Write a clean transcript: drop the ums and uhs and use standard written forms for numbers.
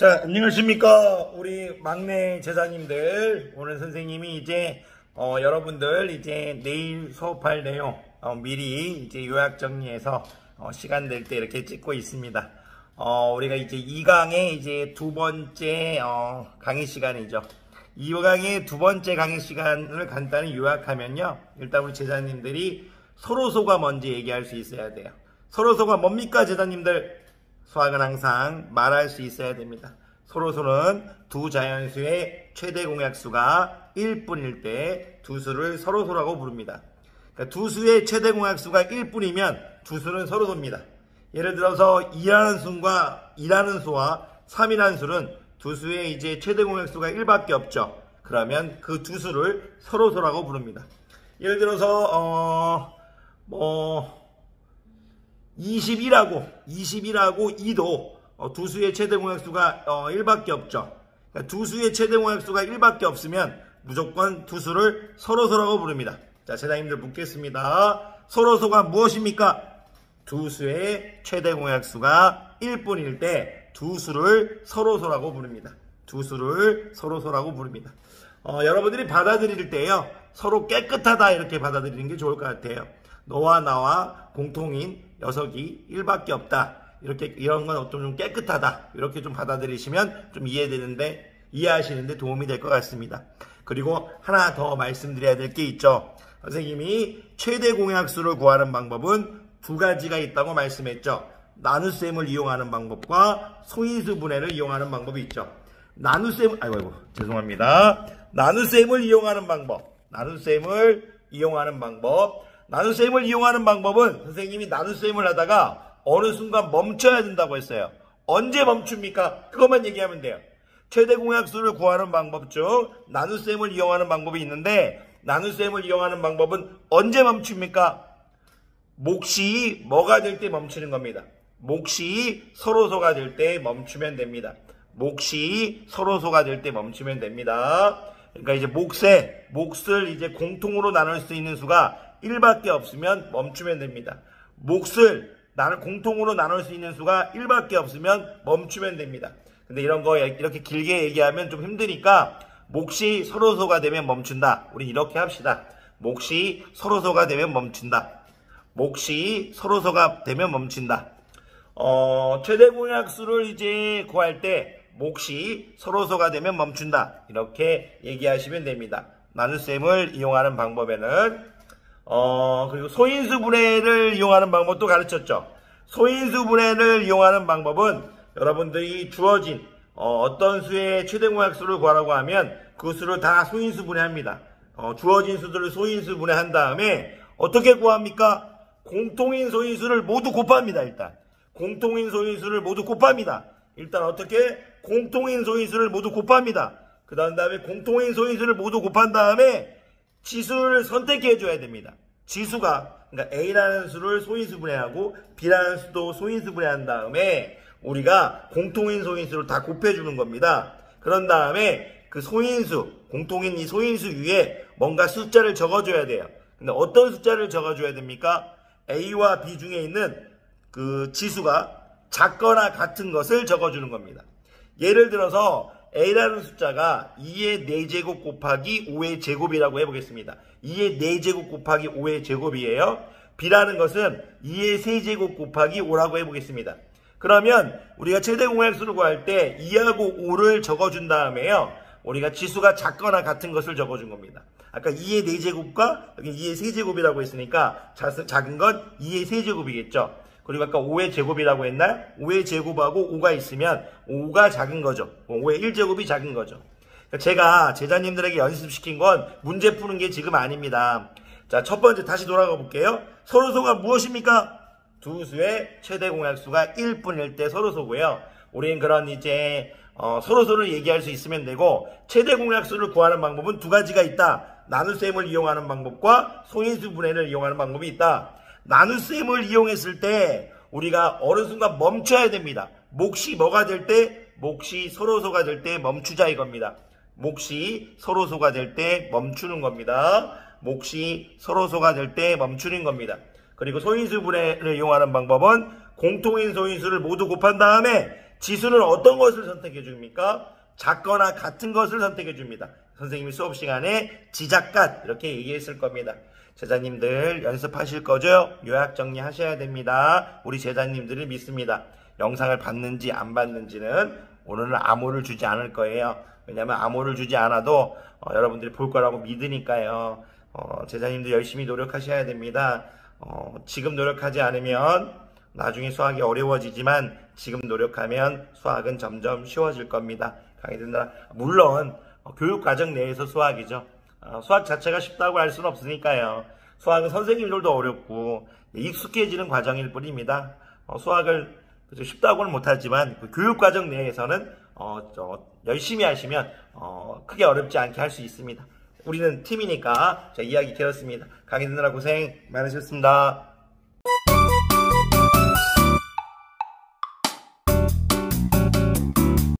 자, 안녕하십니까. 우리 막내 제자님들. 오늘 선생님이 이제, 여러분들 이제 내일 수업할 내용, 미리 이제 요약 정리해서, 시간 될 때 이렇게 찍고 있습니다. 우리가 이제 2강의 이제 두 번째, 강의 시간이죠. 2강의 두 번째 강의 시간을 간단히 요약하면요. 일단 우리 제자님들이 서로소가 먼저 얘기할 수 있어야 돼요. 서로소가 뭡니까, 제자님들? 수학은 항상 말할 수 있어야 됩니다. 서로소는 두 자연수의 최대 공약수가 1분일 때 두 수를 서로소라고 부릅니다. 그러니까 두 수의 최대 공약수가 1분이면 두 수는 서로소입니다. 예를 들어서 2라는 수와 3이라는 수는 두 수의 이제 최대 공약수가 1밖에 없죠. 그러면 그 두 수를 서로소라고 부릅니다. 예를 들어서 21하고 2도 두 수의 최대 공약수가 1밖에 없죠. 그러니까 두 수의 최대 공약수가 1밖에 없으면 무조건 두 수를 서로소라고 부릅니다. 자, 제자님들 묻겠습니다. 서로소가 무엇입니까? 두 수의 최대 공약수가 1분일 때 두 수를 서로소라고 부릅니다. 두 수를 서로소라고 부릅니다. 여러분들이 받아들일 때요, 서로 깨끗하다 이렇게 받아들이는 게 좋을 것 같아요. 너와 나와 공통인 녀석이 1밖에 없다. 이런 건 좀 깨끗하다. 이렇게 좀 받아들이시면 좀 이해하시는데 도움이 될 것 같습니다. 그리고 하나 더 말씀드려야 될 게 있죠. 선생님이 최대 공약수를 구하는 방법은 두 가지가 있다고 말씀했죠. 나눗셈을 이용하는 방법과 소인수 분해를 이용하는 방법이 있죠. 죄송합니다. 나눗셈을 이용하는 방법. 나눗셈을 이용하는 방법은 선생님이 나눗셈을 하다가 어느 순간 멈춰야 된다고 했어요. 언제 멈춥니까? 그것만 얘기하면 돼요. 최대 공약수를 구하는 방법 중 나눗셈을 이용하는 방법이 있는데, 나눗셈을 이용하는 방법은 언제 멈춥니까? 몫이 뭐가 될 때 멈추는 겁니다. 몫이 서로소가 될 때 멈추면 됩니다. 몫이 서로소가 될 때 멈추면 됩니다. 그러니까 이제 몫을 이제 공통으로 나눌 수 있는 수가 1밖에 없으면 멈추면 됩니다. 몫을 공통으로 나눌 수 있는 수가 1밖에 없으면 멈추면 됩니다. 근데 이런 거 이렇게 길게 얘기하면 좀 힘드니까 몫이 서로소가 되면 멈춘다. 우리 이렇게 합시다. 몫이 서로소가 되면 멈춘다. 몫이 서로소가 되면 멈춘다. 최대 공약수를 이제 구할 때 몫이 서로소가 되면 멈춘다. 이렇게 얘기하시면 됩니다. 나눗셈을 이용하는 방법에는 그리고 소인수 분해를 이용하는 방법도 가르쳤죠. 소인수 분해를 이용하는 방법은 여러분들이 주어진 어떤 수의 최대 공약수를 구하라고 하면 그 수를 다 소인수 분해합니다. 주어진 수들을 소인수 분해한 다음에 어떻게 구합니까? 공통인 소인수를 모두 곱합니다. 일단 어떻게? 공통인 소인수를 모두 곱합니다. 그 다음에 공통인 소인수를 모두 곱한 다음에 지수를 선택해 줘야 됩니다. 그러니까 A라는 수를 소인수 분해하고 B라는 수도 소인수 분해한 다음에 우리가 공통인 소인수를 다 곱해주는 겁니다. 그런 다음에 그 공통인 이 소인수 위에 뭔가 숫자를 적어줘야 돼요. 근데 어떤 숫자를 적어줘야 됩니까? A와 B 중에 있는 그 지수가 작거나 같은 것을 적어주는 겁니다. 예를 들어서 A라는 숫자가 2의 4제곱 곱하기 5의 제곱이라고 해보겠습니다. 2의 4제곱 곱하기 5의 제곱이에요. B라는 것은 2의 3제곱 곱하기 5라고 해보겠습니다. 그러면 우리가 최대 공약수를 구할 때 2하고 5를 적어준 다음에요, 우리가 지수가 작거나 같은 것을 적어준 겁니다. 아까 2의 4제곱과 여기 2의 3제곱이라고 했으니까 작은 건 2의 3제곱이겠죠. 그리고 아까 5의 제곱이라고 했나? 5의 제곱하고 5가 있으면 5가 작은 거죠. 5의 1제곱이 작은 거죠. 제가 제자님들에게 연습시킨 건 문제 푸는 게 지금 아닙니다. 자, 첫 번째 다시 돌아가 볼게요. 서로소가 무엇입니까? 두 수의 최대 공약수가 1분일 때 서로소고요. 우리는 그런 이제 서로소를 얘기할 수 있으면 되고, 최대 공약수를 구하는 방법은 두 가지가 있다. 나눗셈을 이용하는 방법과 소인수 분해를 이용하는 방법이 있다. 나눗셈을 이용했을 때 우리가 어느 순간 멈춰야 됩니다. 몫이 뭐가 될 때? 몫이 서로소가 될 때 멈추자 이겁니다. 몫이 서로소가 될 때 멈추는 겁니다. 그리고 소인수 분해를 이용하는 방법은 공통인 소인수를 모두 곱한 다음에 지수는 어떤 것을 선택해 줍니까? 작거나 같은 것을 선택해 줍니다. 선생님이 수업 시간에 지작갓 이렇게 얘기했을 겁니다. 제자님들 연습하실 거죠? 요약 정리하셔야 됩니다. 우리 제자님들을 믿습니다. 영상을 봤는지 안 봤는지는 오늘은 암호를 주지 않을 거예요. 왜냐하면 암호를 주지 않아도 여러분들이 볼 거라고 믿으니까요. 제자님들 열심히 노력하셔야 됩니다. 지금 노력하지 않으면 나중에 수학이 어려워지지만 지금 노력하면 수학은 점점 쉬워질 겁니다. 강의들 물론 교육과정 내에서 수학이죠. 수학 자체가 쉽다고 할 수는 없으니까요. 수학은 선생님들도 어렵고 익숙해지는 과정일 뿐입니다. 수학을 쉽다고는 못하지만 그 교육과정 내에서는 열심히 하시면 크게 어렵지 않게 할 수 있습니다. 우리는 팀이니까 자, 이야기 길었습니다. 강의 듣느라 고생 많으셨습니다.